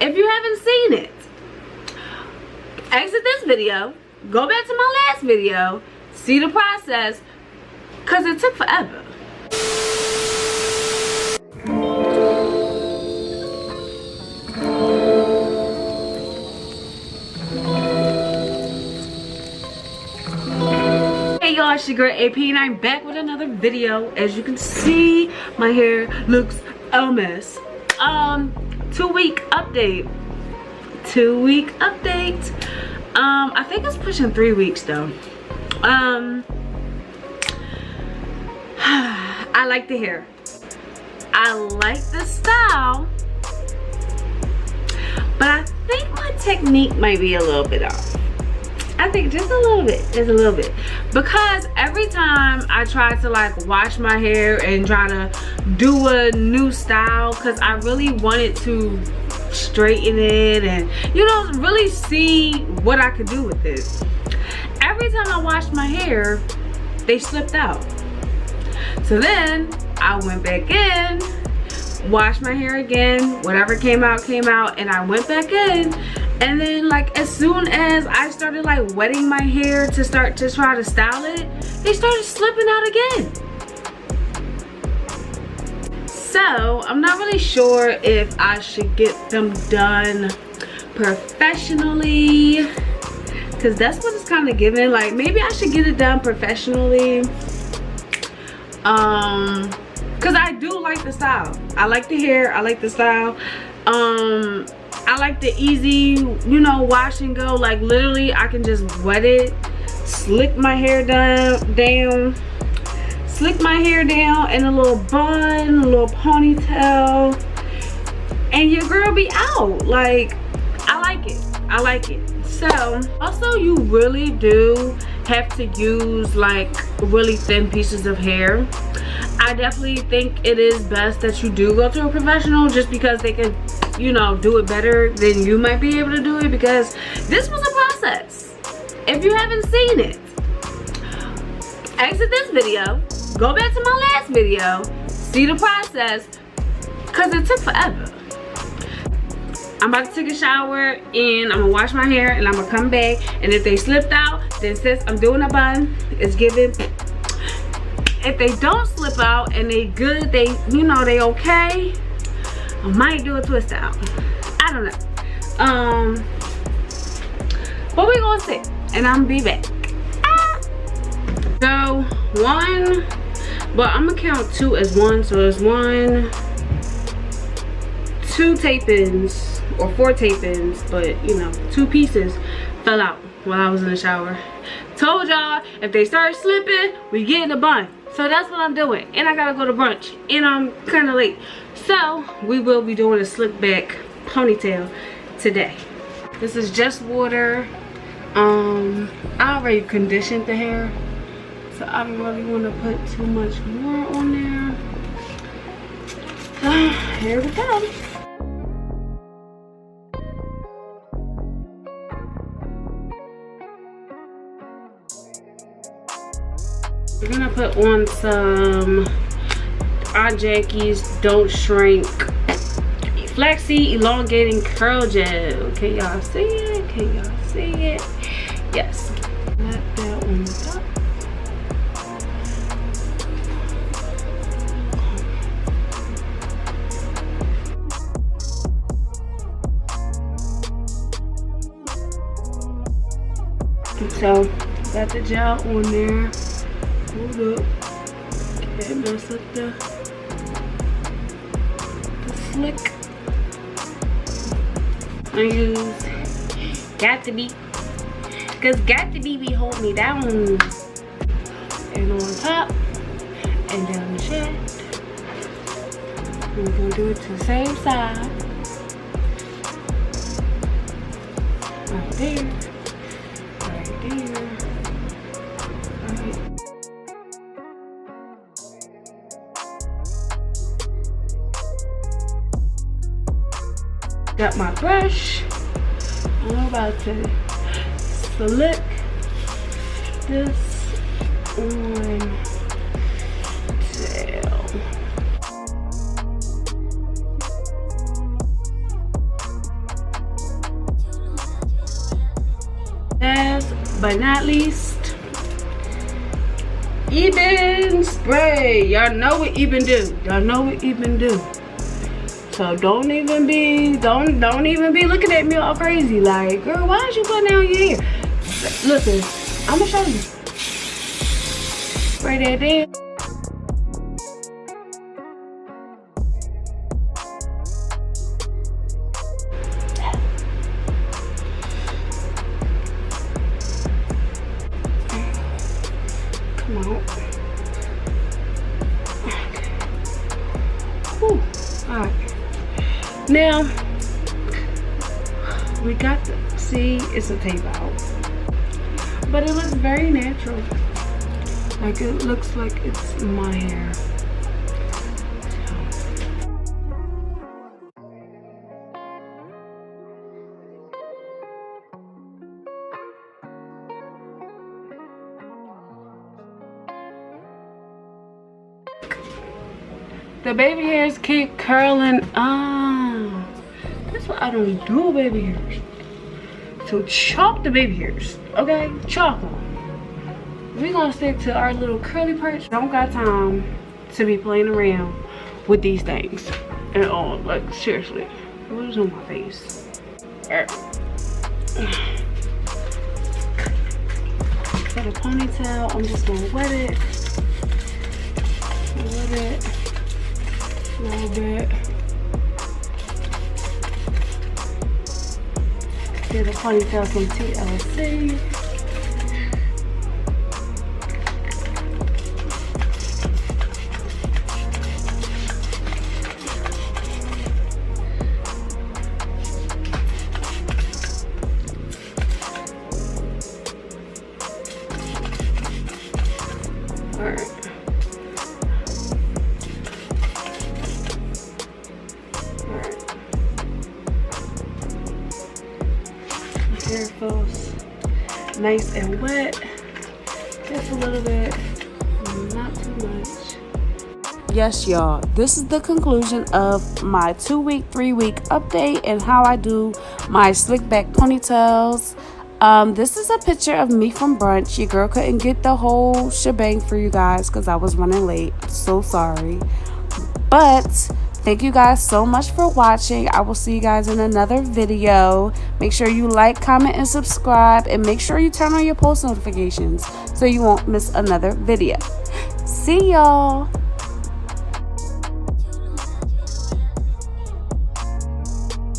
If you haven't seen it, exit this video, go back to my last video, see the process, because it took forever. Hey y'all, it's your girl AP and I'm back with another video. As you can see, my hair looks a mess. 2-week update. 2-week update. I think it's pushing 3 weeks though. I like the hair. I like the style. But I think my technique might be a little bit off. I think just a little bit, because every time I try to like wash my hair and try to do a new style, because I really wanted to straighten it and, you know, really see what I could do with it. Every time I washed my hair, they slipped out. So then I went back in, washed my hair again, whatever came out, and I went back in. And then like as soon as I started like wetting my hair to start to try to style it, they started slipping out again. So I'm not really sure if I should get them done professionally, because that's what it's kind of giving. Like maybe I should get it done professionally, because I do like the style. I like the hair, I like the style. I like the easy, you know, wash and go. Like literally I can just wet it, slick my hair down, slick my hair down in a little bun, a little ponytail, and your girl be out. Like I like it. So also you really do have to use like really thin pieces of hair. I definitely think it is best that you do go to a professional, just because they can, you know, do it better than you might be able to do it, because this was a process. If you haven't seen it, exit this video, go back to my last video, see the process, because it took forever. I'm about to take a shower and I'm gonna wash my hair and I'm gonna come back, and if they slipped out, then since I'm doing a bun, it's giving. If they don't slip out and they good, they, you know, they okay, I might do a twist out. I don't know. But we gonna see, and I'm gonna be back. So 1, but I'm gonna count 2 as 1. So it's 1, 2 tape-ins or 4 tape-ins, but you know, 2 pieces fell out while I was in the shower. Told y'all if they start slipping, we get in the bun. So that's what I'm doing, and I gotta go to brunch, and I'm kind of late. So we will be doing a slick back ponytail today. This is just water. I already conditioned the hair, so I don't really want to put too much more on there. Here we go. We're gonna put on some Aunt Jackie's Don't Shrink Flaxseed Elongating Curl Gel. Can y'all see it? Can y'all see it? Yes. Let that on the top. So got the gel on there. Hold up. Can't mess up the slick. I use Got To Be, because Got To Be hold me down. And on top and down the shaft. We're gonna do it to the same side. Right there. Right there. Right. Got my brush. I'm about to slick this on tail. but not least, Eben spray. Y'all know what Eben do. Y'all know what Eben do. So don't even be looking at me all crazy like, girl, why did you put down your hair? Listen, I'm gonna show you. Spray that there. Come on. Whew. All right. Now we got to see it's a tape out, but it looks very natural. Like it looks like it's my hair. The baby hairs keep curling. That's what I don't do, baby hairs. So chalk the baby hairs, okay? Chalk them. We're gonna stick to our little curly parts. Don't got time to be playing around with these things at all. Like seriously, what is on my face? Alright. For the ponytail, I'm just gonna wet it. Wet it. A little bit. Get a ponytail from TLC. All right. Hair feels nice and wet, just a little bit, not too much. Yes, y'all, this is the conclusion of my 2-week, 3-week update and how I do my slick back ponytails. This is a picture of me from brunch. Your girl couldn't get the whole shebang for you guys because I was running late. I'm so sorry, but thank you guys so much for watching. I will see you guys in another video. Make sure you like, comment, and subscribe. And make sure you turn on your post notifications so you won't miss another video. See y'all.